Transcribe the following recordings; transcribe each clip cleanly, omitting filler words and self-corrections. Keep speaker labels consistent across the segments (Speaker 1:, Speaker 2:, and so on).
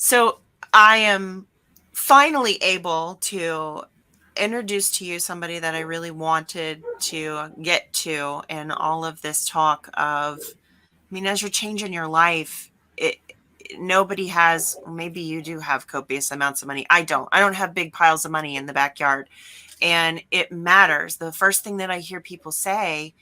Speaker 1: So I am finally able to introduce to you somebody that I really wanted to get to in all of this talk of, I mean, as you're changing your life, nobody has, maybe you do have copious amounts of money. I don't. I don't have big piles of money in the backyard. And it matters. The first thing that I hear people say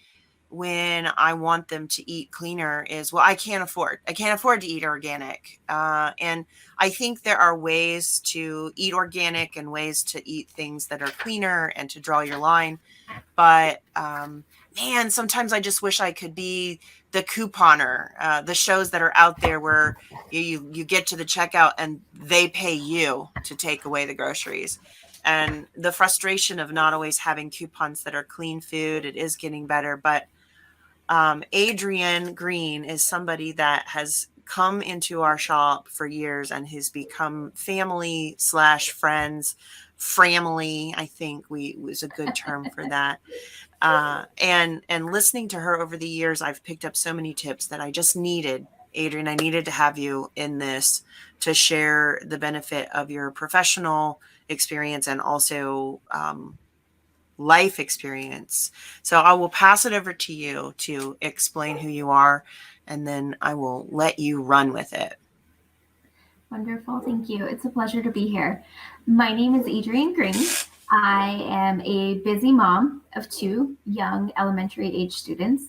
Speaker 1: when I want them to eat cleaner is, well, I can't afford to eat organic. And I think there are ways to eat organic and ways to eat things that are cleaner and to draw your line. But man, sometimes I just wish I could be the couponer, the shows that are out there where you get to the checkout and they pay you to take away the groceries. And the frustration of not always having coupons that are clean food, it is getting better. But Adrienne Greene is somebody that has come into our shop for years and has become family slash friends. Family, I think we was a good term for that. And listening to her over the years, I've picked up so many tips that I just needed. Adrienne, I needed to have you in this to share the benefit of your professional experience and also life experience. So I will pass it over to you to explain who you are, and then I will let you run with it.
Speaker 2: Wonderful. Thank you. It's a pleasure to be here. My name is Adrienne Greene. I am a busy mom of two young elementary age students.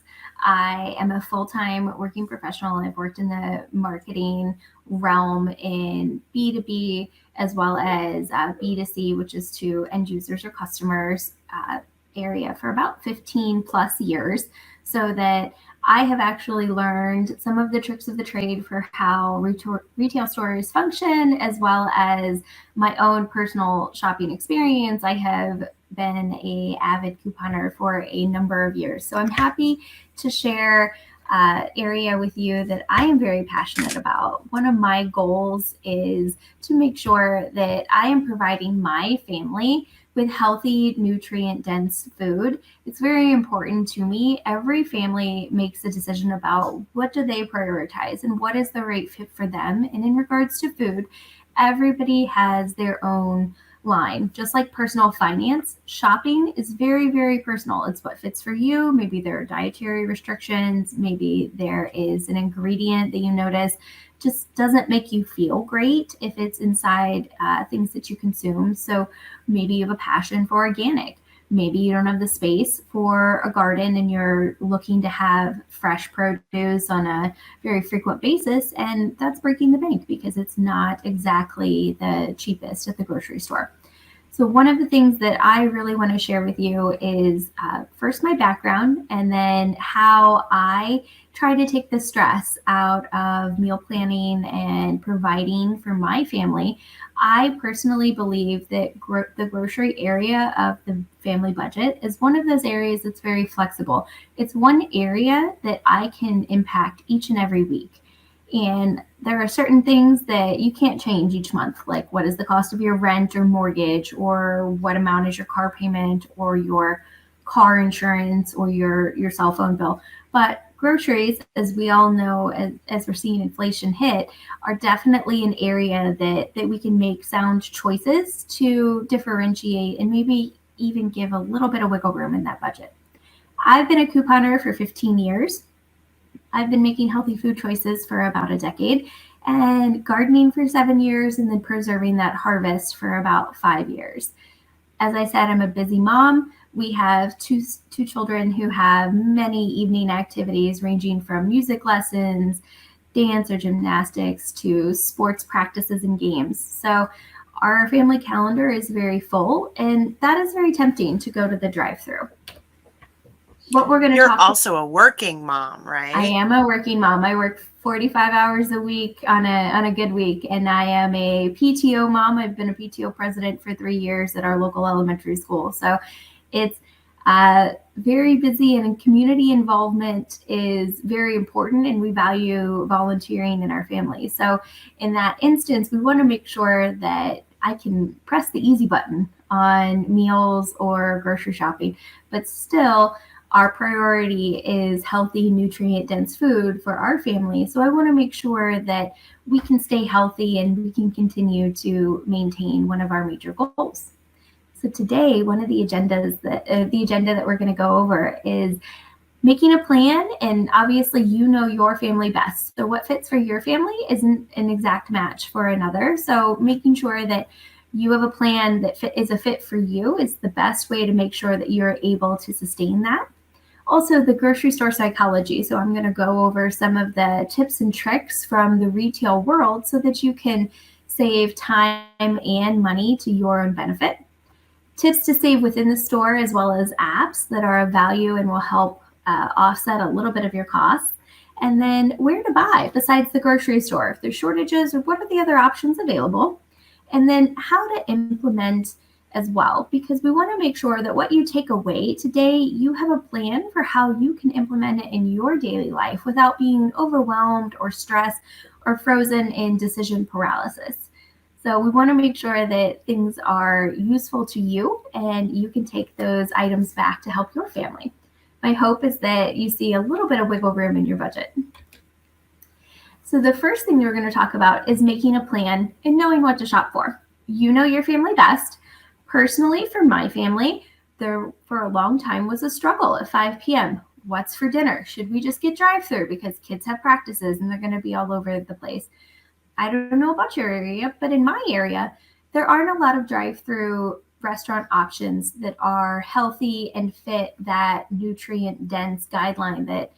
Speaker 2: I am a full time working professional. I've worked in the marketing realm in B2B as well as B2C, which is to end users or customers area for about 15 plus years. So that I have actually learned some of the tricks of the trade for how retail stores function, as well as my own personal shopping experience. I have been a avid couponer for a number of years, so I'm happy to share area with you that I am very passionate about. One of my goals is to make sure that I am providing my family with healthy, nutrient dense food. It's very important to me. Every family makes a decision about what do they prioritize and what is the right fit for them. And in regards to food, everybody has their own line. Just like personal finance, shopping is very, very personal. It's what fits for you. Maybe there are dietary restrictions. Maybe there is an ingredient that you notice just doesn't make you feel great if it's inside things that you consume. So maybe you have a passion for organic. Maybe you don't have the space for a garden and you're looking to have fresh produce on a very frequent basis, and that's breaking the bank because it's not exactly the cheapest at the grocery store. So, one of the things that I really want to share with you is first my background and then how I try to take the stress out of meal planning and providing for my family. I personally believe that the grocery area of the family budget is one of those areas that's very flexible. It's one area that I can impact each and every week. And there are certain things that you can't change each month, like what is the cost of your rent or mortgage, or what amount is your car payment, or your car insurance, or your cell phone bill. But groceries, as we all know, as we're seeing inflation hit, are definitely an area that we can make sound choices to differentiate and maybe even give a little bit of wiggle room in that budget. I've been a couponer for 15 years. I've been making healthy food choices for about a decade and gardening for 7 years and then preserving that harvest for about 5 years. As I said, I'm a busy mom. We have two children who have many evening activities ranging from music lessons, dance or gymnastics to sports practices and games. So our family calendar is very full, and that is very tempting to go to the drive-through. What we're going to
Speaker 1: You're
Speaker 2: talk
Speaker 1: also a working mom,
Speaker 2: I
Speaker 1: right?
Speaker 2: am a working mom. I work 45 hours a week on a good week, and I am a PTO mom. I've been a PTO president for 3 years at our local elementary school. So it's very busy, and community involvement is very important, and we value volunteering in our family. So in that instance, we want to make sure that I can press the easy button on meals or grocery shopping, but still Our priority is healthy, nutrient dense food for our family. So I want to make sure that we can stay healthy and we can continue to maintain one of our major goals. So today, one of the agenda that we're going to go over is making a plan. And obviously, you know your family best. So what fits for your family isn't an exact match for another. So making sure that you have a plan that is a fit for you is the best way to make sure that you're able to sustain that. Also, the grocery store psychology. So I'm going to go over some of the tips and tricks from the retail world so that you can save time and money to your own benefit. Tips to save within the store, as well as apps that are of value and will help offset a little bit of your costs. And then where to buy besides the grocery store, if there's shortages, or what are the other options available. And then how to implement as well, because we want to make sure that what you take away today, you have a plan for how you can implement it in your daily life without being overwhelmed or stressed or frozen in decision paralysis. So we want to make sure that things are useful to you and you can take those items back to help your family. My hope is that you see a little bit of wiggle room in your budget. So the first thing we're going to talk about is making a plan and knowing what to shop for. You know your family best. Personally, for my family, there for a long time was a struggle at 5 p.m. What's for dinner? Should we just get drive-through because kids have practices and they're going to be all over the place? I don't know about your area, but in my area, there aren't a lot of drive-through restaurant options that are healthy and fit that nutrient dense guideline that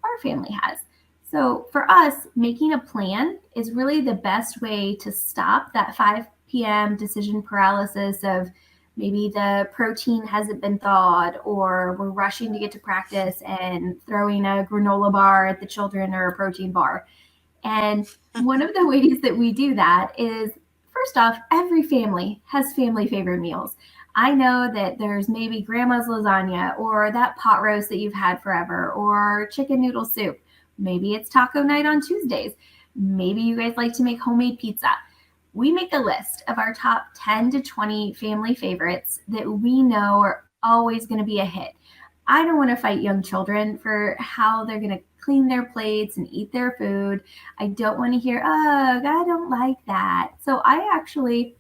Speaker 2: our family has. So for us, making a plan is really the best way to stop that 5 p.m. decision paralysis of maybe the protein hasn't been thawed or we're rushing to get to practice and throwing a granola bar at the children or a protein bar. And one of the ways that we do that is, first off, every family has family favorite meals. I know that there's maybe grandma's lasagna or that pot roast that you've had forever or chicken noodle soup. Maybe it's taco night on Tuesdays. Maybe you guys like to make homemade pizza. We make a list of our top 10 to 20 family favorites that we know are always going to be a hit. I don't want to fight young children for how they're going to clean their plates and eat their food. I don't want to hear, oh, I don't like that. So I actually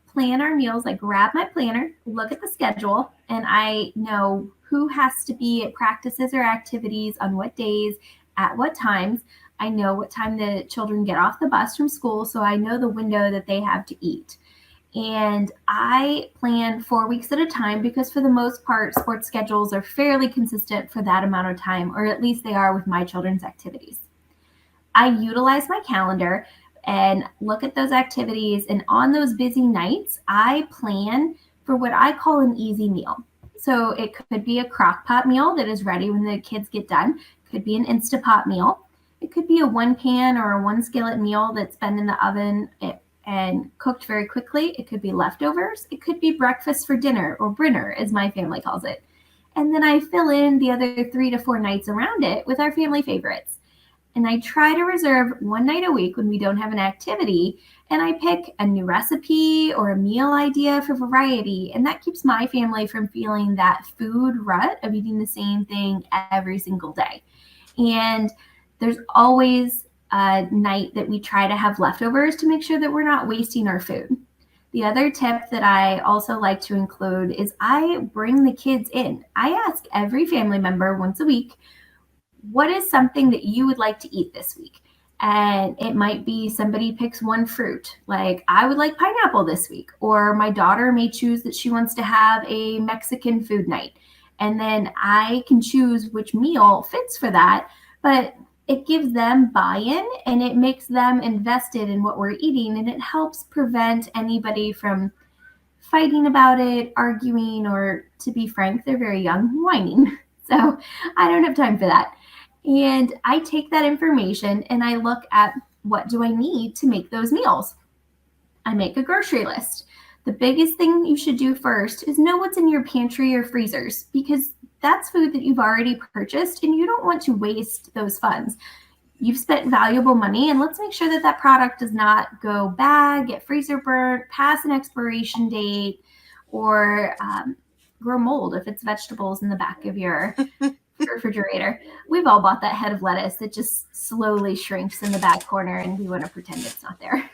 Speaker 2: plan our meals. I grab my planner, look at the schedule, and I know who has to be at practices or activities on what days, at what times. I know what time the children get off the bus from school, so I know the window that they have to eat. And I plan 4 weeks at a time because for the most part, sports schedules are fairly consistent for that amount of time, or at least they are with my children's activities. I utilize my calendar and look at those activities. And on those busy nights, I plan for what I call an easy meal. So it could be a crock pot meal that is ready when the kids get done. It could be an Instapot meal. It could be a one pan or a one skillet meal that's been in the oven and cooked very quickly. It could be leftovers. It could be breakfast for dinner, or brinner, as my family calls it. And then I fill in the other 3 to 4 nights around it with our family favorites. And I try to reserve one night a week when we don't have an activity, and I pick a new recipe or a meal idea for variety. And that keeps my family from feeling that food rut of eating the same thing every single day. And there's always a night that we try to have leftovers to make sure that we're not wasting our food. The other tip that I also like to include is I bring the kids in. I ask every family member once a week, what is something that you would like to eat this week? And it might be somebody picks one fruit, like I would like pineapple this week, or my daughter may choose that she wants to have a Mexican food night. And then I can choose which meal fits for that, but it gives them buy-in and it makes them invested in what we're eating, and it helps prevent anybody from fighting about it, arguing, or to be frank, they're very young, whining. So I don't have time for that. And I take that information and I look at what do I need to make those meals. I make a grocery list. The biggest thing you should do first is know what's in your pantry or freezers, because that's food that you've already purchased and you don't want to waste those funds. You've spent valuable money, and let's make sure that that product does not go bad, get freezer burnt, pass an expiration date, or grow mold if it's vegetables in the back of your refrigerator. We've all bought that head of lettuce that just slowly shrinks in the back corner, and we want to pretend it's not there.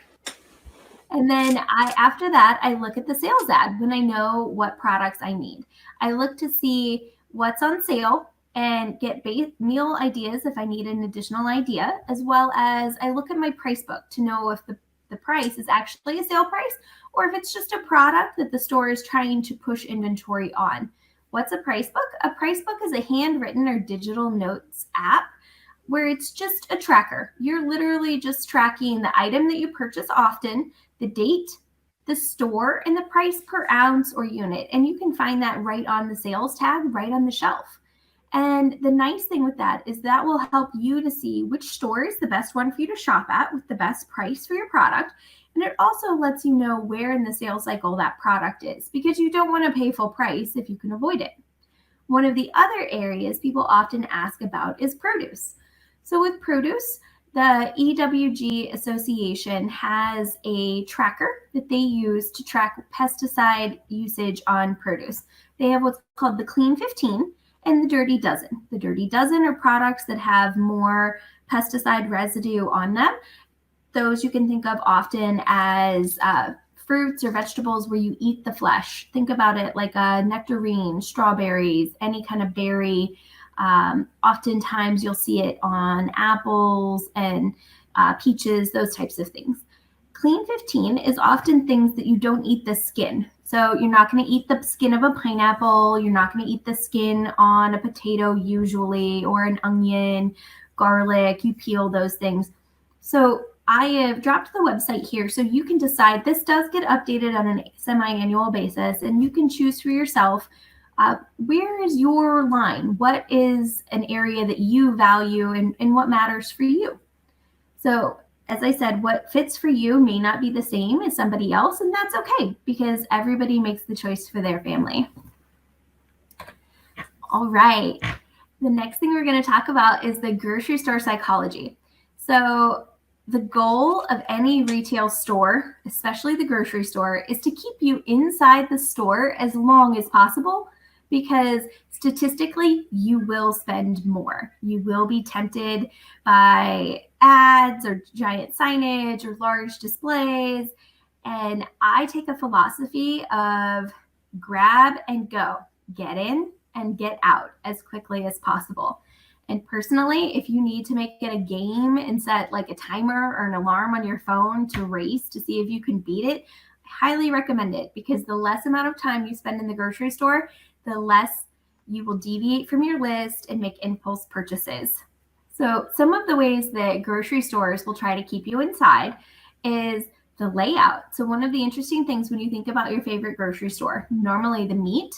Speaker 2: And then after that, I look at the sales ad when I know what products I need. I look to see what's on sale and get meal ideas if I need an additional idea, as well as I look at my price book to know if the price is actually a sale price or if it's just a product that the store is trying to push inventory on. What's a price book? A price book is a handwritten or digital notes app where it's just a tracker. You're literally just tracking the item that you purchase often, the date, the store, and the price per ounce or unit. And you can find that right on the sales tag, right on the shelf. And the nice thing with that is that will help you to see which store is the best one for you to shop at with the best price for your product. And it also lets you know where in the sales cycle that product is, because you don't want to pay full price if you can avoid it. One of the other areas people often ask about is produce. So with produce, the EWG Association has a tracker that they use to track pesticide usage on produce. They have what's called the Clean 15 and the Dirty Dozen. The Dirty Dozen are products that have more pesticide residue on them. Those you can think of often as fruits or vegetables where you eat the flesh. Think about it like a nectarine, strawberries, any kind of berry. Oftentimes you'll see it on apples and peaches, those types of things. Clean 15 is often things that you don't eat the skin. So you're not going to eat the skin of a pineapple. You're not going to eat the skin on a potato usually, or an onion, garlic. You peel those things. So I have dropped the website here so you can decide. This does get updated on a semi-annual basis, and you can choose for yourself where is your line? What is an area that you value and what matters for you? So as I said, what fits for you may not be the same as somebody else, and that's okay because everybody makes the choice for their family. All right. The next thing we're going to talk about is the grocery store psychology. So the goal of any retail store, especially the grocery store, is to keep you inside the store as long as possible, because statistically, you will spend more. You will be tempted by ads or giant signage or large displays. And I take a philosophy of grab and go, get in and get out as quickly as possible. And personally, if you need to make it a game and set like a timer or an alarm on your phone to race to see if you can beat it, I highly recommend it, because the less amount of time you spend in the grocery store, the less you will deviate from your list and make impulse purchases. So some of the ways that grocery stores will try to keep you inside is the layout. So one of the interesting things when you think about your favorite grocery store, normally the meat,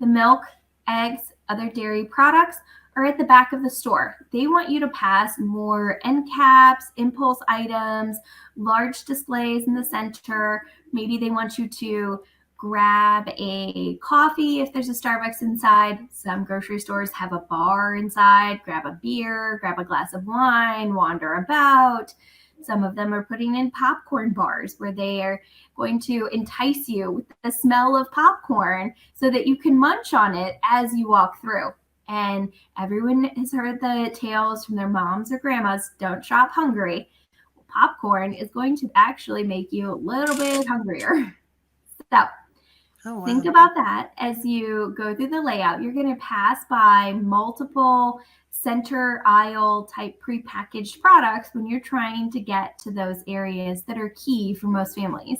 Speaker 2: the milk, eggs, other dairy products are at the back of the store. They want you to pass more end caps, impulse items, large displays in the center. Maybe they want you to grab a coffee if there's a Starbucks inside. Some grocery stores have a bar inside. Grab a beer, grab a glass of wine, wander about. Some of them are putting in popcorn bars where they are going to entice you with the smell of popcorn so that you can munch on it as you walk through. And everyone has heard the tales from their moms or grandmas, don't shop hungry. Popcorn is going to actually make you a little bit hungrier. So think about that as you go through the layout. You're going to pass by multiple center aisle type prepackaged products when you're trying to get to those areas that are key for most families.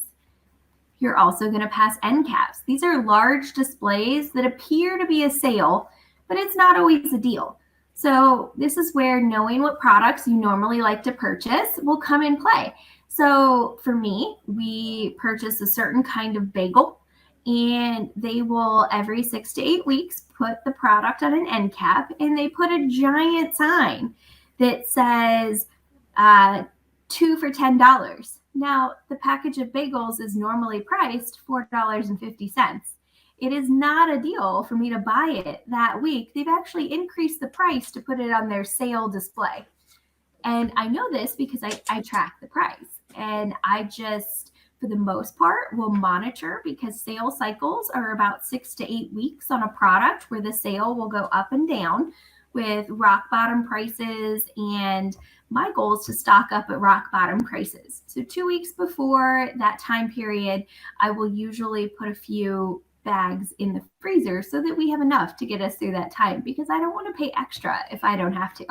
Speaker 2: You're also going to pass end caps. These are large displays that appear to be a sale, but it's not always a deal. So this is where knowing what products you normally like to purchase will come in play. So for me, we purchase a certain kind of bagel, and they will every 6 to 8 weeks put the product on an end cap, and they put a giant sign that says 2 for $10. Now, the package of bagels is normally priced $4.50. It is not a deal for me to buy it that week. They've actually increased the price to put it on their sale display. And I know this because I track the price. And I just, for for the most part, will monitor because sale cycles are about 6 to 8 weeks on a product where the sale will go up and down with rock bottom prices. And my goal is to stock up at rock bottom prices. So 2 weeks before that time period, I will usually put a few bags in the freezer so that we have enough to get us through that time, because I don't want to pay extra if I don't have to.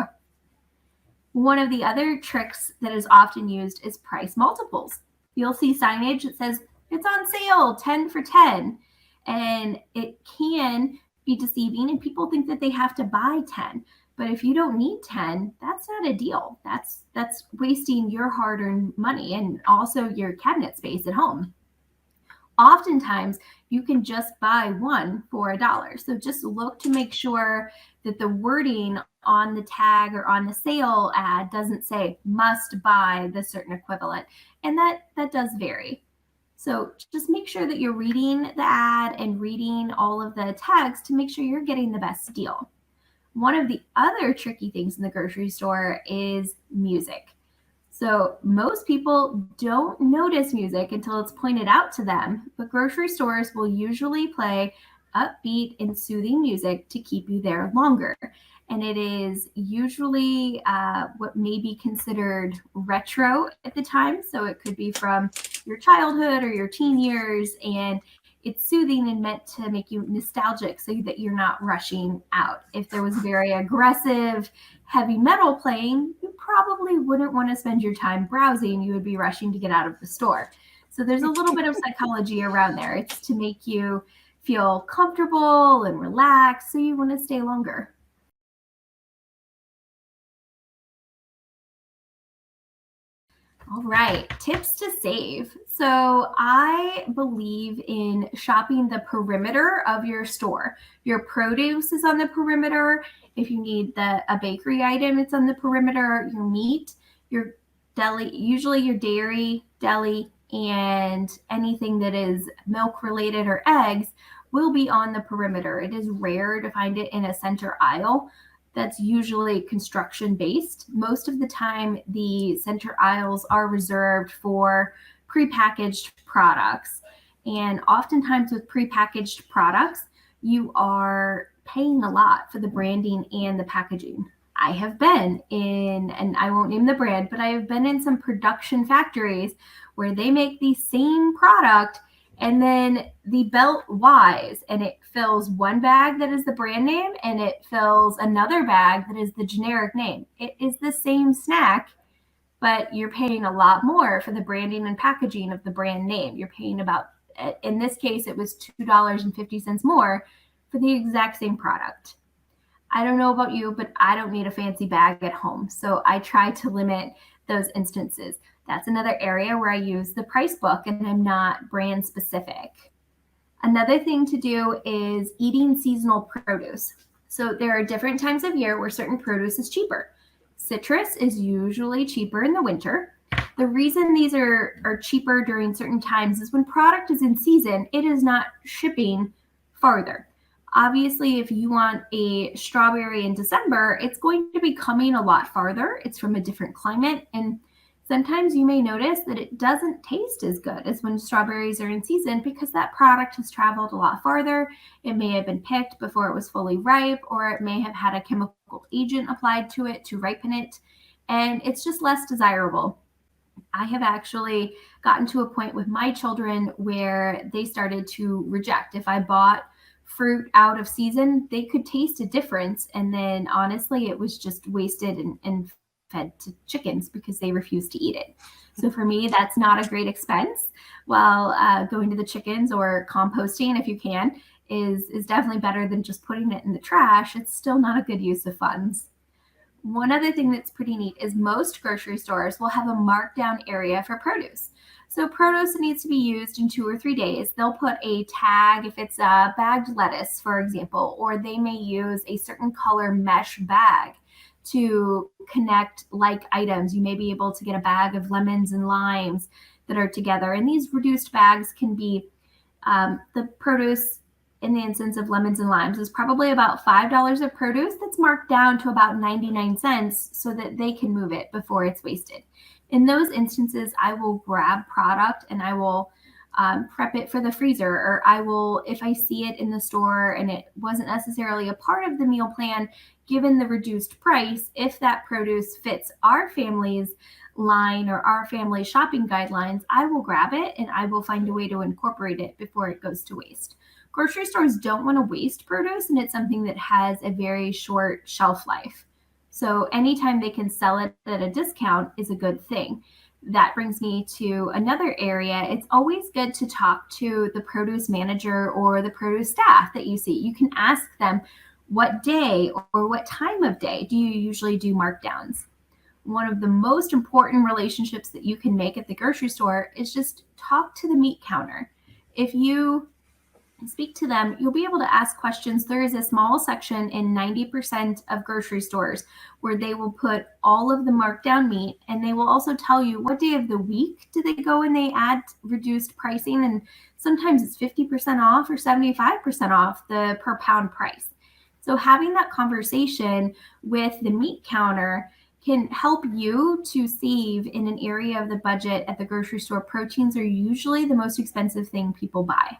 Speaker 2: One of the other tricks that is often used is price multiples. You'll see signage that says it's on sale, 10 for 10. And it can be deceiving, and people think that they have to buy 10. But if you don't need 10, that's not a deal. That's wasting your hard-earned money and also your cabinet space at home. Oftentimes, you can just buy one for $1. So just look to make sure that the wording on the tag or on the sale ad doesn't say must buy the certain equivalent. And that does vary. So just make sure that you're reading the ad and reading all of the tags to make sure you're getting the best deal. One of the other tricky things in the grocery store is music. So most people don't notice music until it's pointed out to them, but grocery stores will usually play upbeat and soothing music to keep you there longer. And it is usually what may be considered retro at the time. So it could be from your childhood or your teen years, and it's soothing and meant to make you nostalgic so that you're not rushing out. If there was very aggressive heavy metal playing, you probably wouldn't want to spend your time browsing. You would be rushing to get out of the store. So there's a little bit of psychology around there. It's to make you feel comfortable and relaxed, so you want to stay longer. All right, tips to save. So I believe in shopping the perimeter of your store. Your produce is on the perimeter. If you need a bakery item, it's on the perimeter. Your meat, your deli, usually your dairy, deli, and anything that is milk related or eggs will be on the perimeter. It is rare to find it in a center aisle. That's usually construction based. Most of the time, the center aisles are reserved for prepackaged products. And oftentimes with prepackaged products, you are paying a lot for the branding and the packaging. I have been in, and I won't name the brand, but I have been in some production factories where they make the same product and then the belt Y's, and it fills one bag that is the brand name and it fills another bag that is the generic name. It is the same snack, but you're paying a lot more for the branding and packaging of the brand name. You're paying about, in this case, it was $2.50 more for the exact same product. I don't know about you, but I don't need a fancy bag at home. So I try to limit those instances. That's another area where I use the price book and I'm not brand specific. Another thing to do is eating seasonal produce. So there are different times of year where certain produce is cheaper. Citrus is usually cheaper in the winter. The reason these are cheaper during certain times is when product is in season, it is not shipping farther. Obviously, if you want a strawberry in December, it's going to be coming a lot farther. It's from a different climate, and sometimes you may notice that it doesn't taste as good as when strawberries are in season because that product has traveled a lot farther. It may have been picked before it was fully ripe, or it may have had a chemical agent applied to it to ripen it, and it's just less desirable. I have actually gotten to a point with my children where they started to reject. If I bought fruit out of season, they could taste a difference. And then honestly, it was just wasted and fed to chickens because they refused to eat it. So for me, that's not a great expense. While going to the chickens or composting, if you can, is definitely better than just putting it in the trash. It's still not a good use of funds. One other thing that's pretty neat is most grocery stores will have a markdown area for produce. So produce that needs to be used in 2 or 3 days, they'll put a tag if it's a bagged lettuce, for example, or they may use a certain color mesh bag to connect like items. You may be able to get a bag of lemons and limes that are together. And these reduced bags can be the produce in the instance of lemons and limes is probably about $5 of produce that's marked down to about 99 cents so that they can move it before it's wasted. In those instances, I will grab product and I will prep it for the freezer, or I will, if I see it in the store and it wasn't necessarily a part of the meal plan, given the reduced price, if that produce fits our family's line or our family shopping guidelines, I will grab it and I will find a way to incorporate it before it goes to waste. Grocery stores don't want to waste produce, and it's something that has a very short shelf life. So anytime they can sell it at a discount is a good thing. That brings me to another area. It's always good to talk to the produce manager or the produce staff that you see. You can ask them, what day or what time of day do you usually do markdowns? One of the most important relationships that you can make at the grocery store is just talk to the meat counter. If you speak to them, you'll be able to ask questions. There is a small section in 90% of grocery stores where they will put all of the markdown meat, and they will also tell you what day of the week do they go and they add reduced pricing. And sometimes it's 50% off or 75% off the per pound price. So having that conversation with the meat counter can help you to save in an area of the budget at the grocery store. Proteins are usually the most expensive thing people buy.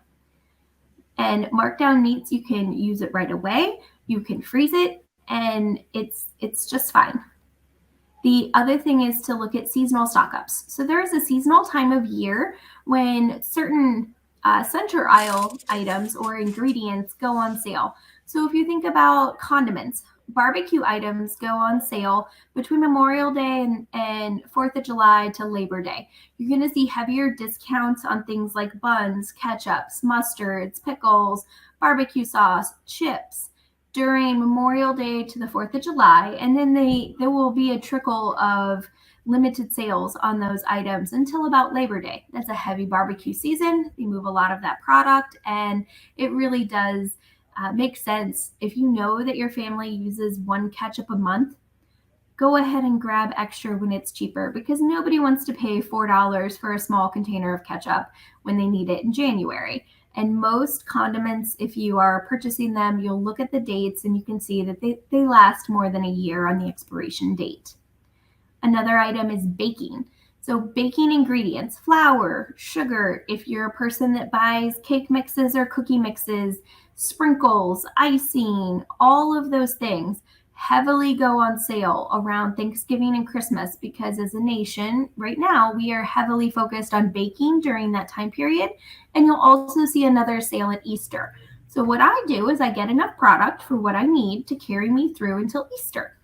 Speaker 2: And markdown meats, you can use it right away, you can freeze it, and it's just fine. The other thing is to look at seasonal stock ups. So there is a seasonal time of year when certain center aisle items or ingredients go on sale. So if you think about condiments, barbecue items go on sale between Memorial Day and 4th of July to Labor Day. You're going to see heavier discounts on things like buns, ketchups, mustards, pickles, barbecue sauce, chips during Memorial Day to the 4th of July. And then there will be a trickle of limited sales on those items until about Labor Day. That's a heavy barbecue season. They move a lot of that product, and it really does make sense. If you know that your family uses one ketchup a month, go ahead and grab extra when it's cheaper, because nobody wants to pay $4 for a small container of ketchup when they need it in January. And most condiments, if you are purchasing them, you'll look at the dates and you can see that they last more than a year on the expiration date. Another item is baking. So baking ingredients, flour, sugar, if you're a person that buys cake mixes or cookie mixes, sprinkles, icing, all of those things heavily go on sale around Thanksgiving and Christmas, because as a nation right now, we are heavily focused on baking during that time period. And you'll also see another sale at Easter. So what I do is I get enough product for what I need to carry me through until Easter.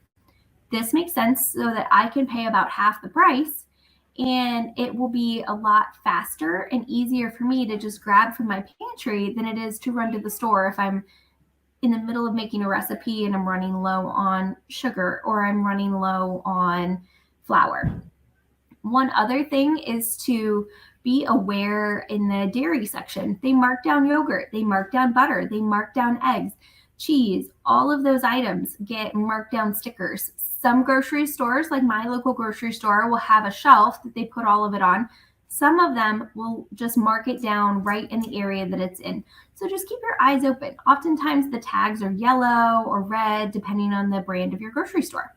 Speaker 2: This makes sense so that I can pay about half the price, and it will be a lot faster and easier for me to just grab from my pantry than it is to run to the store if I'm in the middle of making a recipe and I'm running low on sugar or I'm running low on flour. One other thing is to be aware in the dairy section. They mark down yogurt, they mark down butter, they mark down eggs, cheese. All of those items get marked down stickers. Some grocery stores, like my local grocery store, will have a shelf that they put all of it on. Some of them will just mark it down right in the area that it's in. So just keep your eyes open. Oftentimes the tags are yellow or red, depending on the brand of your grocery store.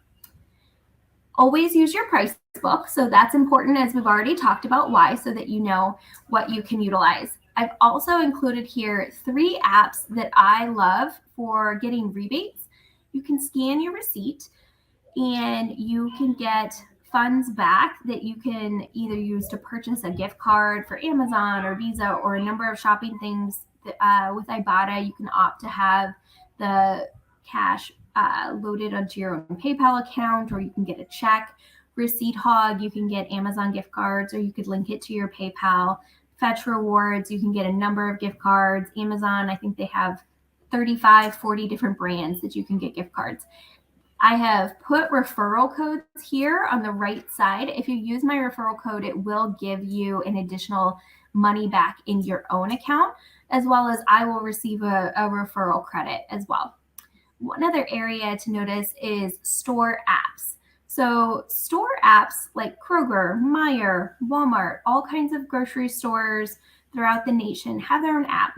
Speaker 2: Always use your price book. So that's important, as we've already talked about why, so that you know what you can utilize. I've also included here 3 apps that I love for getting rebates. You can scan your receipt and you can get funds back that you can either use to purchase a gift card for Amazon or Visa or a number of shopping things. With Ibotta, you can opt to have the cash loaded onto your own PayPal account, or you can get a check. Receipt Hog, you can get Amazon gift cards, or you could link it to your PayPal. Fetch Rewards, you can get a number of gift cards. Amazon, I think they have 35, 40 different brands that you can get gift cards. I have put referral codes here on the right side. If you use my referral code, it will give you an additional money back in your own account, as well as I will receive a referral credit as well. One other area to notice is store apps. So store apps like Kroger, Meijer, Walmart, all kinds of grocery stores throughout the nation have their own app.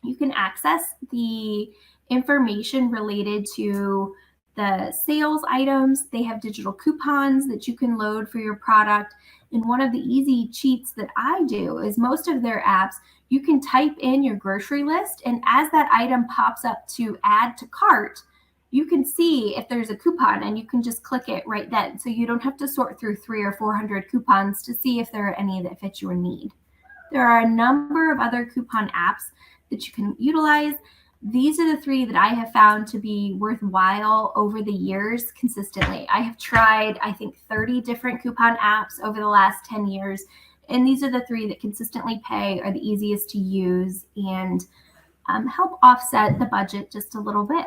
Speaker 2: You can access the information related to the sales items. They have digital coupons that you can load for your product. And one of the easy cheats that I do is most of their apps, you can type in your grocery list, and as that item pops up to add to cart, you can see if there's a coupon and you can just click it right then. So you don't have to sort through 300 or 400 coupons to see if there are any that fit your need. There are a number of other coupon apps that you can utilize. These are the three that I have found to be worthwhile over the years consistently. I have tried, I think, 30 different coupon apps over the last 10 years, and these are the three that consistently pay, are the easiest to use, and help offset the budget just a little bit.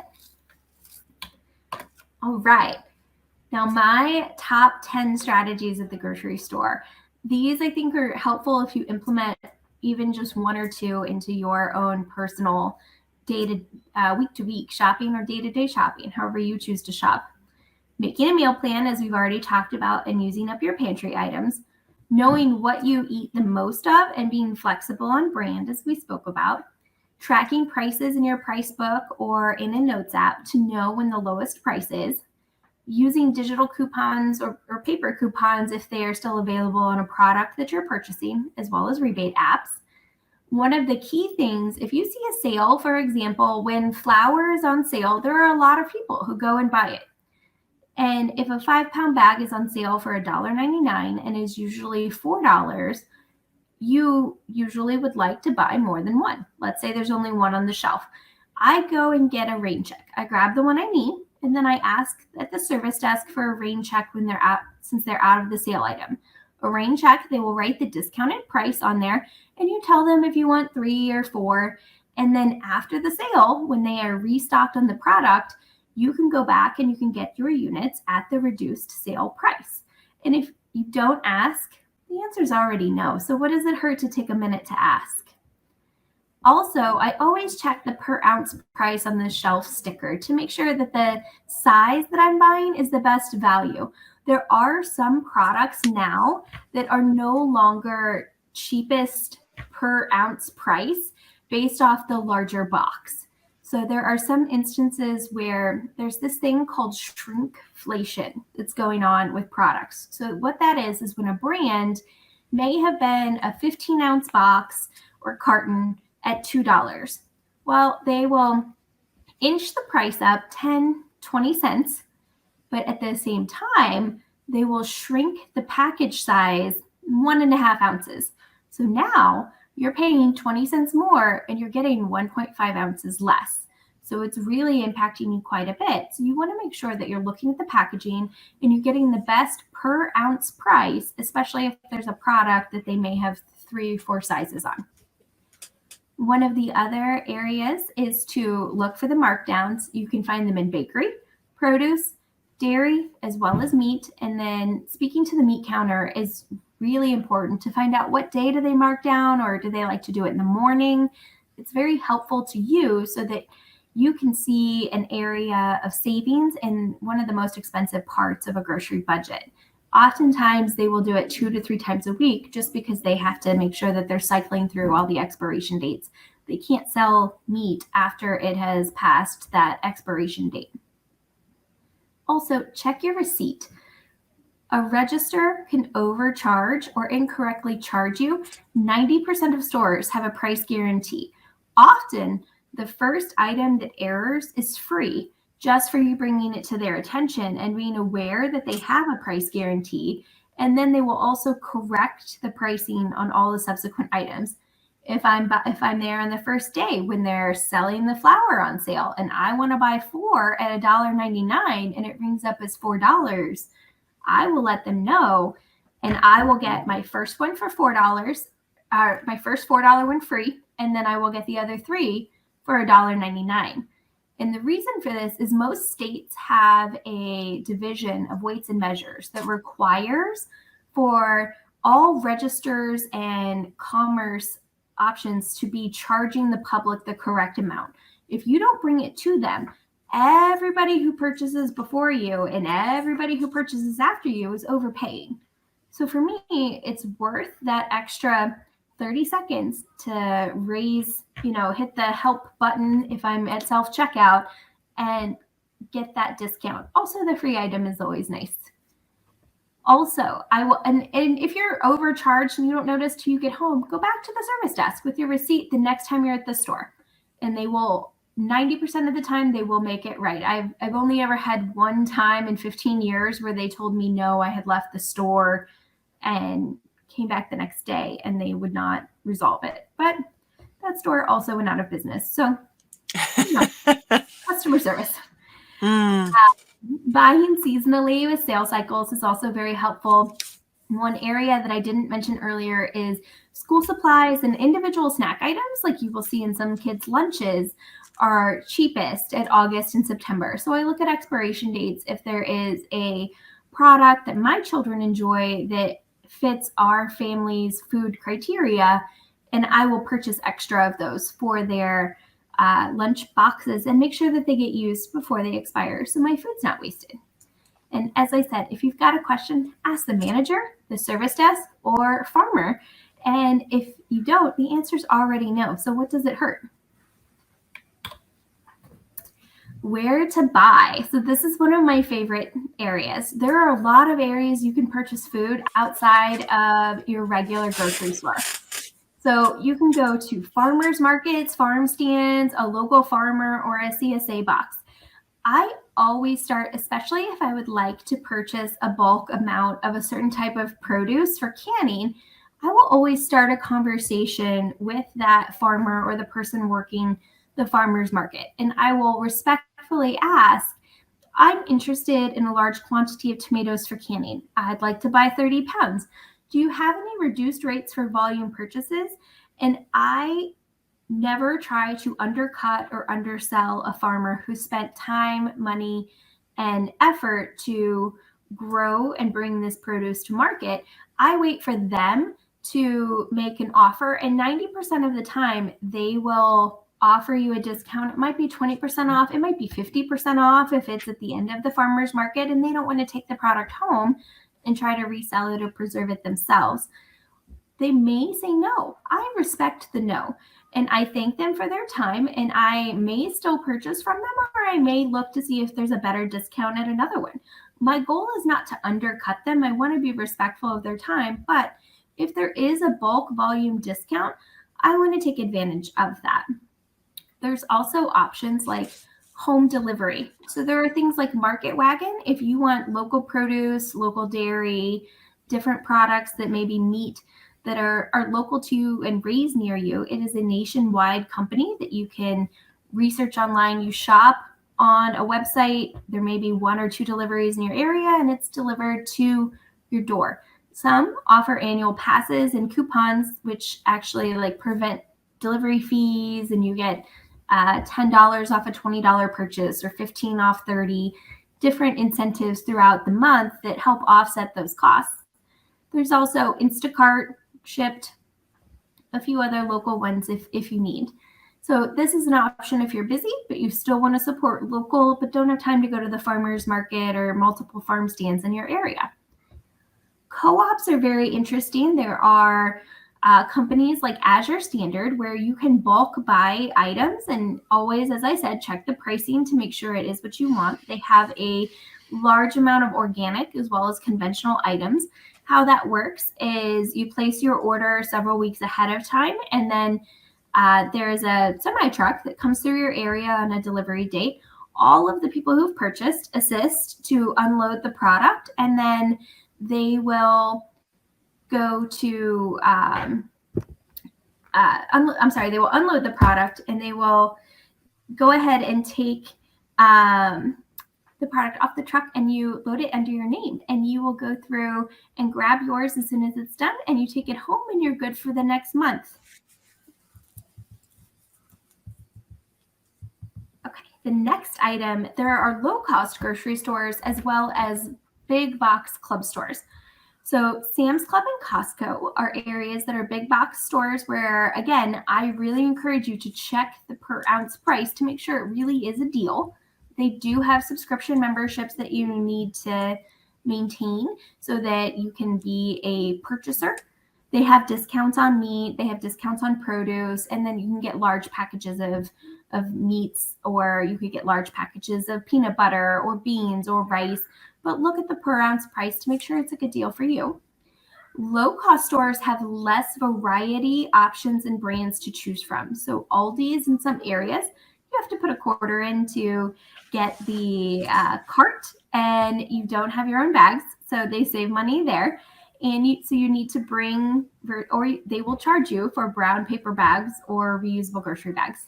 Speaker 2: All right. Now, my top 10 strategies at the grocery store. These I think are helpful if you implement even just one or two into your own personal week to week shopping or day to day shopping, however you choose to shop. Making a meal plan, as we've already talked about, and using up your pantry items. Knowing what you eat the most of and being flexible on brand, as we spoke about. Tracking prices in your price book or in a notes app to know when the lowest price is. Using digital coupons or paper coupons if they are still available on a product that you're purchasing, as well as rebate apps. One of the key things, if you see a sale, for example, when flour is on sale, there are a lot of people who go and buy it. And if a 5-pound bag is on sale for $1.99 and is usually $4, you usually would like to buy more than one. Let's say there's only one on the shelf. I go and get a rain check. I grab the one I need, and then I ask at the service desk for a rain check when they're out, since they're out of the sale item. A rain check, they will write the discounted price on there, and you tell them if you want 3 or 4. And then after the sale, when they are restocked on the product, you can go back and you can get your units at the reduced sale price. And if you don't ask, the answer is already no. So what does it hurt to take a minute to ask? Also, I always check the per ounce price on the shelf sticker to make sure that the size that I'm buying is the best value. There are some products now that are no longer cheapest per ounce price based off the larger box. So there are some instances where there's this thing called shrinkflation that's going on with products. So what that is when a brand may have been a 15-ounce box or carton at $2. Well, they will inch the price up 10, 20 cents, but at the same time, they will shrink the package size 1.5 ounces. So now you're paying 20 cents more and you're getting 1.5 ounces less. So it's really impacting you quite a bit. So you want to make sure that you're looking at the packaging and you're getting the best per ounce price, especially if there's a product that they may have 3 or 4 sizes on. One of the other areas is to look for the markdowns. You can find them in bakery, produce, dairy, as well as meat. And then speaking to the meat counter is really important to find out what day do they mark down, or do they like to do it in the morning. It's very helpful to you so that you can see an area of savings in one of the most expensive parts of a grocery budget. Oftentimes they will do it 2 to 3 times a week just because they have to make sure that they're cycling through all the expiration dates. They can't sell meat after it has passed that expiration date. Also, check your receipt. A register can overcharge or incorrectly charge you. 90% of stores have a price guarantee. Often, the first item that errors is free, just for you bringing it to their attention and being aware that they have a price guarantee. And then they will also correct the pricing on all the subsequent items. If I'm there on the first day when they're selling the flour on sale and I want to buy 4 at $1.99 and it rings up as $4, I will let them know, and I will get my first one for $4, my first $4 one free, and then I will get the other 3 for $1.99. And the reason for this is most states have a division of weights and measures that requires for all registers and commerce options to be charging the public the correct amount. If you don't bring it to them, everybody who purchases before you and everybody who purchases after you is overpaying. So for me, it's worth that extra 30 seconds to raise, hit the help button if I'm at self-checkout and get that discount. Also, the free item is always nice. Also, I will, and if you're overcharged and you don't notice till you get home, go back to the service desk with your receipt the next time you're at the store. And they will, 90% of the time, they will make it right. I've only ever had one time in 15 years where they told me no, I had left the store and came back the next day and they would not resolve it. But that store also went out of business. So, customer service. Buying seasonally with sales cycles is also very helpful. One area that I didn't mention earlier is school supplies and individual snack items, like you will see in some kids' lunches, are cheapest at August and September. So I look at expiration dates. If there is a product that my children enjoy that fits our family's food criteria, and I will purchase extra of those for their lunch boxes and make sure that they get used before they expire so my food's not wasted. And as I said, if you've got a question, ask the manager, the service desk, or farmer. And if you don't, the answer's already no. So what does it hurt? Where to buy. So this is one of my favorite areas. There are a lot of areas you can purchase food outside of your regular grocery store. So you can go to farmers markets, farm stands, a local farmer, or a CSA box. I always start, especially if I would like to purchase a bulk amount of a certain type of produce for canning, I will always start a conversation with that farmer or the person working the farmer's market. And I will respectfully ask, I'm interested in a large quantity of tomatoes for canning. I'd like to buy 30 pounds. Do you have any reduced rates for volume purchases? And I never try to undercut or undersell a farmer who spent time, money, and effort to grow and bring this produce to market. I wait for them to make an offer, and 90% of the time, they will offer you a discount. It might be 20% off. It might be 50% off if it's at the end of the farmer's market and they don't want to take the product home and try to resell it or preserve it themselves. They may say no. I respect the no. And I thank them for their time, and I may still purchase from them, or I may look to see if there's a better discount at another one. My goal is not to undercut them. I want to be respectful of their time, but if there is a bulk volume discount, I want to take advantage of that. There's also options like home delivery. So there are things like Market Wagon. If you want local produce, local dairy, different products that maybe meat that are local to you and raised near you, it is a nationwide company that you can research online. You shop on a website. There may be 1 or 2 deliveries in your area, and it's delivered to your door. Some offer annual passes and coupons, which actually like prevent delivery fees, and you get $10 off a $20 purchase or 15 off 30, different incentives throughout the month that help offset those costs. There's also Instacart, Shipped, a few other local ones if you need. So this is an option if you're busy, but you still want to support local, but don't have time to go to the farmer's market or multiple farm stands in your area. Co-ops are very interesting. There are companies like Azure Standard where you can bulk buy items, and always, as I said, check the pricing to make sure it is what you want. They have a large amount of organic as well as conventional items. How that works is you place your order several weeks ahead of time, and then there is a semi truck that comes through your area on a delivery date. All of the people who've purchased assist to unload the product, and then they will go to they will unload the product, and they will go ahead and take the product off the truck, and you load it under your name, and you will go through and grab yours as soon as it's done, and you take it home, and you're good for the next month. Okay, the next item, there are low-cost grocery stores as well as big box club stores. So Sam's Club and Costco are areas that are big box stores where, again, I really encourage you to check the per ounce price to make sure it really is a deal. They do have subscription memberships that you need to maintain so that you can be a purchaser. They have discounts on meat, they have discounts on produce, and then you can get large packages of of meats, or you could get large packages of peanut butter or beans or rice, but look at the per ounce price to make sure it's a good deal for you. Low-cost stores have less variety, options, and brands to choose from. So Aldi's in some areas, you have to put a quarter in to get the cart, and you don't have your own bags, so they save money there. And so you need to bring, or they will charge you for brown paper bags or reusable grocery bags.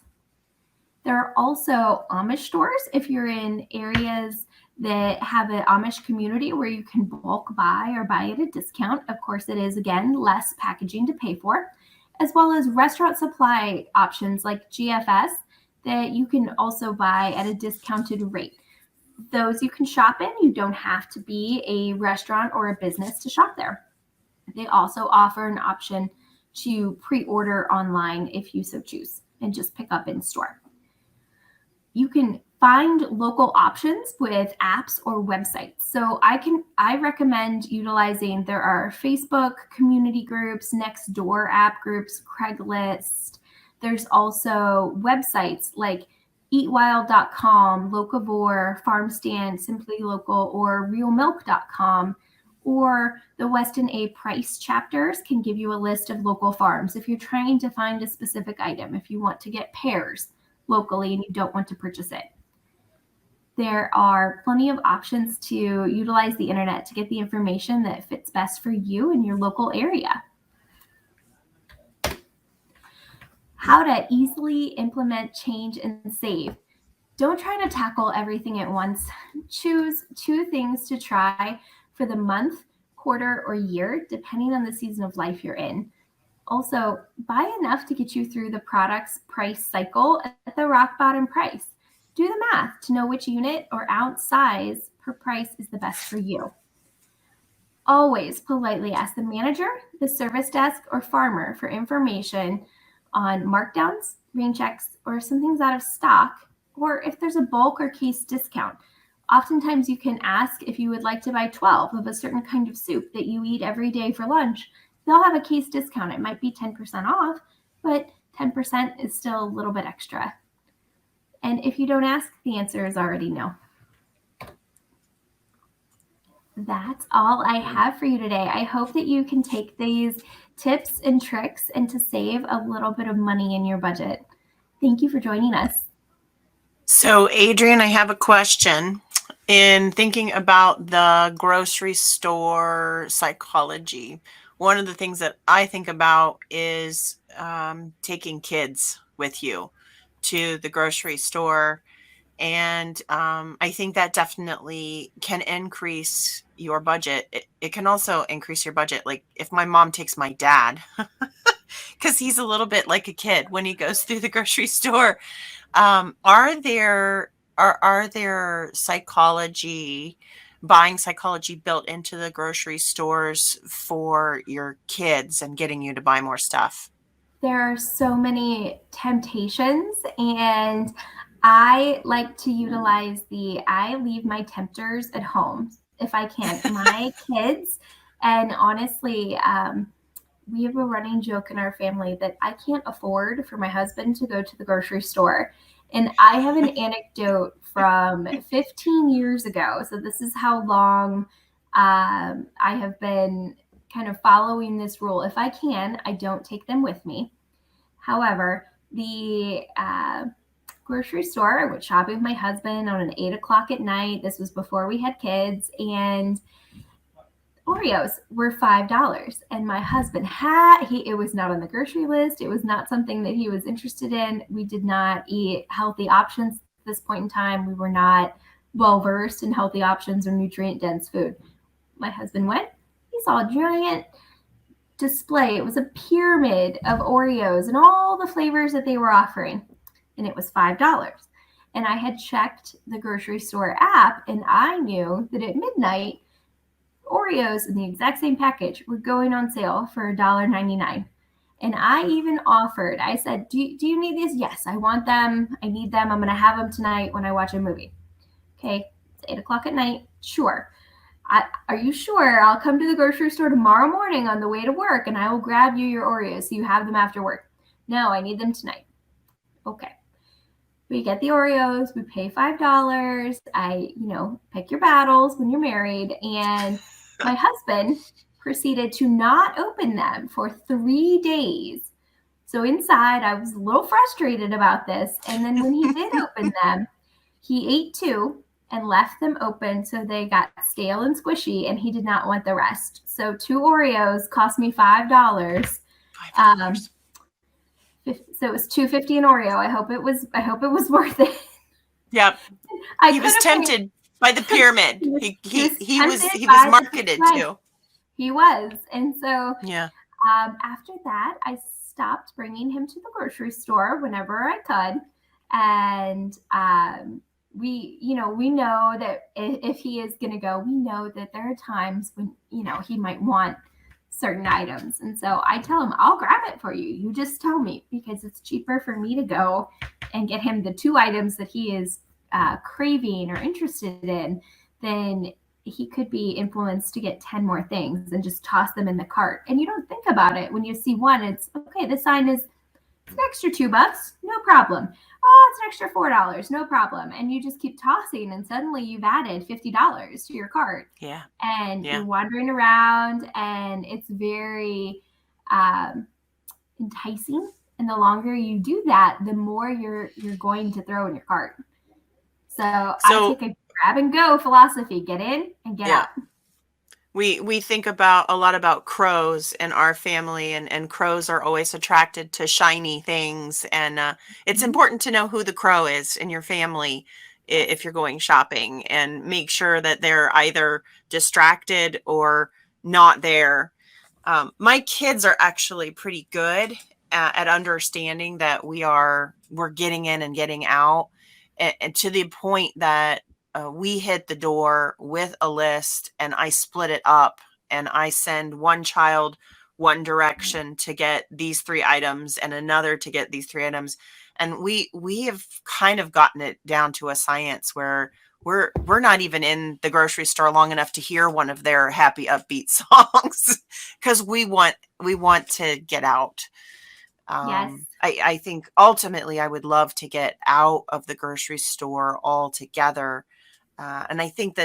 Speaker 2: There are also Amish stores if you're in areas that have an Amish community where you can bulk buy or buy at a discount. Of course, it is, again, less packaging to pay for, as well as restaurant supply options like GFS that you can also buy at a discounted rate. Those you can shop in. You don't have to be a restaurant or a business to shop there. They also offer an option to pre-order online if you so choose and just pick up in store. You can find local options with apps or websites. So I recommend utilizing, there are Facebook community groups, Nextdoor app groups, Craigslist. There's also websites like eatwild.com, Locavore, Farmstand, Simply Local, or realmilk.com. Or the Weston A. Price chapters can give you a list of local farms if you're trying to find a specific item, if you want to get pears locally and you don't want to purchase it. There are plenty of options to utilize the internet to get the information that fits best for you in your local area. How to easily implement change and save. Don't try to tackle everything at once. Choose 2 things to try for the month, quarter, or year, depending on the season of life you're in. Also, buy enough to get you through the product's price cycle at the rock bottom price. Do the math to know which unit or ounce size per price is the best for you. Always politely ask the manager, the service desk, or farmer for information on markdowns, rain checks, or if something's out of stock, or if there's a bulk or case discount. Oftentimes you can ask if you would like to buy 12 of a certain kind of soup that you eat every day for lunch. They'll have a case discount. It might be 10% off, but 10% is still a little bit extra. And if you don't ask, the answer is already no. That's all I have for you today. I hope that you can take these tips and tricks and to save a little bit of money in your budget. Thank you for joining us.
Speaker 1: So, Adrienne, I have a question. In thinking about the grocery store psychology, one of the things that I think about is taking kids with you to the grocery store. And I think that definitely can increase your budget. It can also increase your budget. Like if my mom takes my dad, because he's a little bit like a kid when he goes through the grocery store. Are there buying psychology built into the grocery stores for your kids and getting you to buy more stuff?
Speaker 2: There are so many temptations, and I like to utilize I leave my tempters at home if I can. My kids, and honestly, we have a running joke in our family that I can't afford for my husband to go to the grocery store. And I have an anecdote from 15 years ago. So this is how long I have been kind of following this rule. If I can, I don't take them with me. However, the grocery store, I went shopping with my husband on an 8 o'clock at night. This was before we had kids, and Oreos were $5. And my husband it was not on the grocery list. It was not something that he was interested in. We did not eat healthy options at this point in time. We were not well versed in healthy options or nutrient dense food. My husband went, he saw a giant display. It was a pyramid of Oreos and all the flavors that they were offering. And it was $5. And I had checked the grocery store app, and I knew that at midnight, Oreos in the exact same package were going on sale for $1.99. And I even offered, I said, do you need these? Yes, I want them. I need them. I'm going to have them tonight when I watch a movie. Okay, it's 8 o'clock at night. Sure. Are you sure? I'll come to the grocery store tomorrow morning on the way to work, and I will grab you your Oreos so you have them after work. No, I need them tonight. Okay. We get the Oreos, we pay $5. Pick your battles when you're married. And my husband proceeded to not open them for 3 days. So inside, I was a little frustrated about this. And then when he did open them, he ate two and left them open so they got stale and squishy, and he did not want the rest. So two Oreos cost me $5. Um,
Speaker 1: $5.
Speaker 2: so it was $2.50 an Oreo. I hope it was worth it.
Speaker 1: Yep.
Speaker 2: I
Speaker 1: He
Speaker 2: could
Speaker 1: was
Speaker 2: have paid.
Speaker 1: tempted by the pyramid.
Speaker 2: He was tempted
Speaker 1: He was
Speaker 2: by the
Speaker 1: marketed
Speaker 2: price.
Speaker 1: to.
Speaker 2: He was, and so
Speaker 1: Yeah.
Speaker 2: after that, I stopped bringing him to the grocery store whenever I could, and we know that if he is going to go, we know that there are times when he might want certain items, and so I tell him, I'll grab it for you. You just tell me, because it's cheaper for me to go and get him the two items that he is craving or interested in than he could be influenced to get 10 more things and just toss them in the cart. And you don't think about it when you see one. It's okay, the sign is, it's an extra $2, no problem. Oh, it's an extra $4, no problem. And you just keep tossing, and suddenly you've added $50 to your cart.
Speaker 1: Yeah.
Speaker 2: And
Speaker 1: Yeah.
Speaker 2: you're wandering around, and it's very enticing. And the longer you do that, the more you're going to throw in your cart. So I take a grab and go philosophy. Get in and get out.
Speaker 1: We think about a lot about crows in our family, and crows are always attracted to shiny things. And it's important to know who the crow is in your family if you're going shopping, and make sure that they're either distracted or not there. My kids are actually pretty good at understanding that we're getting in and getting out, and to the point that we hit the door with a list, and I split it up, and I send one child one direction to get these three items and another to get these three items. And we have kind of gotten it down to a science where we're not even in the grocery store long enough to hear one of their happy upbeat songs, because we want to get out.
Speaker 2: Yes.
Speaker 1: I think ultimately I would love to get out of the grocery store altogether. And I think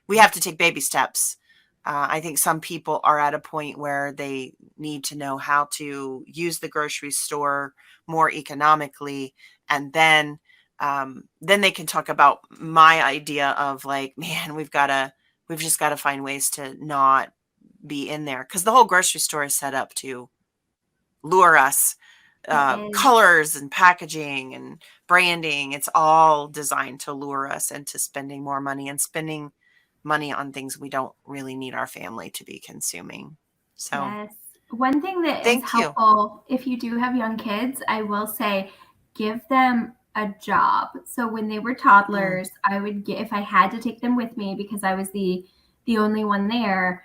Speaker 1: we have to take baby steps. I think some people are at a point where they need to know how to use the grocery store more economically. And then they can talk about my idea of like, man, we've just got to find ways to not be in there. 'Cause the whole grocery store is set up to lure us.
Speaker 2: It is.
Speaker 1: Colors and packaging and branding, it's all designed to lure us into spending more money, and spending money on things we don't really need our family to be consuming. So
Speaker 2: Yes. One thing that is
Speaker 1: thank you.
Speaker 2: helpful if you do have young kids, I will say, give them a job. So when they were
Speaker 1: Mm.
Speaker 2: toddlers, I would get, if I had to take them with me because I was the only one there,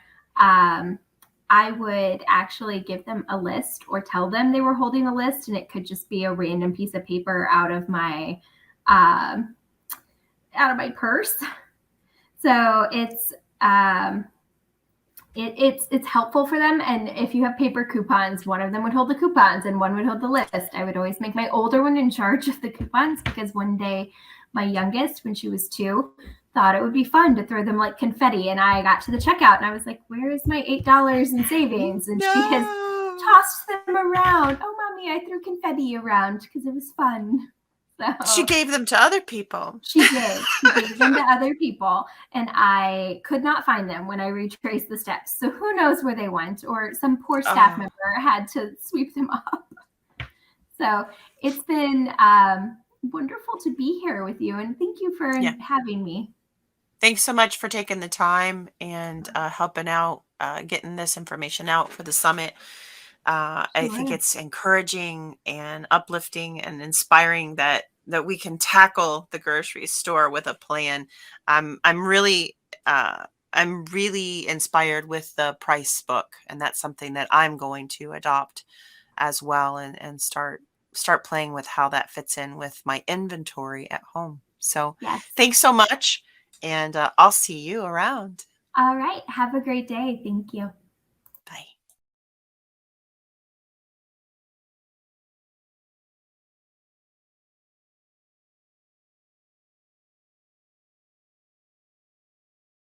Speaker 2: I would actually give them a list or tell them they were holding a list, and it could just be a random piece of paper um, out of my purse. So it's helpful for them. And if you have paper coupons, one of them would hold the coupons and one would hold the list. I would always make my older one in charge of the coupons, because one day my youngest, when she was 2, thought it would be fun to throw them like confetti. And I got to the checkout and I was like, where is my $8 in savings? And she has
Speaker 1: No.
Speaker 2: tossed them around. Oh, mommy, I threw confetti around because it was fun.
Speaker 1: She
Speaker 2: So
Speaker 1: gave them to other people.
Speaker 2: she did. She gave them to other people, and I could not find them when I retraced the steps. So who knows where they went, or some poor staff
Speaker 1: Oh,
Speaker 2: member had to sweep them up. So it's been wonderful to be here with you, and thank you for
Speaker 1: yeah.
Speaker 2: having me.
Speaker 1: Thanks so much for taking the time and helping out, getting this information out for the summit. I think
Speaker 2: Sure.
Speaker 1: it's encouraging and uplifting and inspiring that we can tackle the grocery store with a plan. I'm really I'm really inspired with the price book, and that's something that I'm going to adopt as well, and start playing with how that fits in with my inventory at home. So
Speaker 2: Yes.
Speaker 1: thanks so much, and I'll see you around.
Speaker 2: All right. Have a great day. Thank you.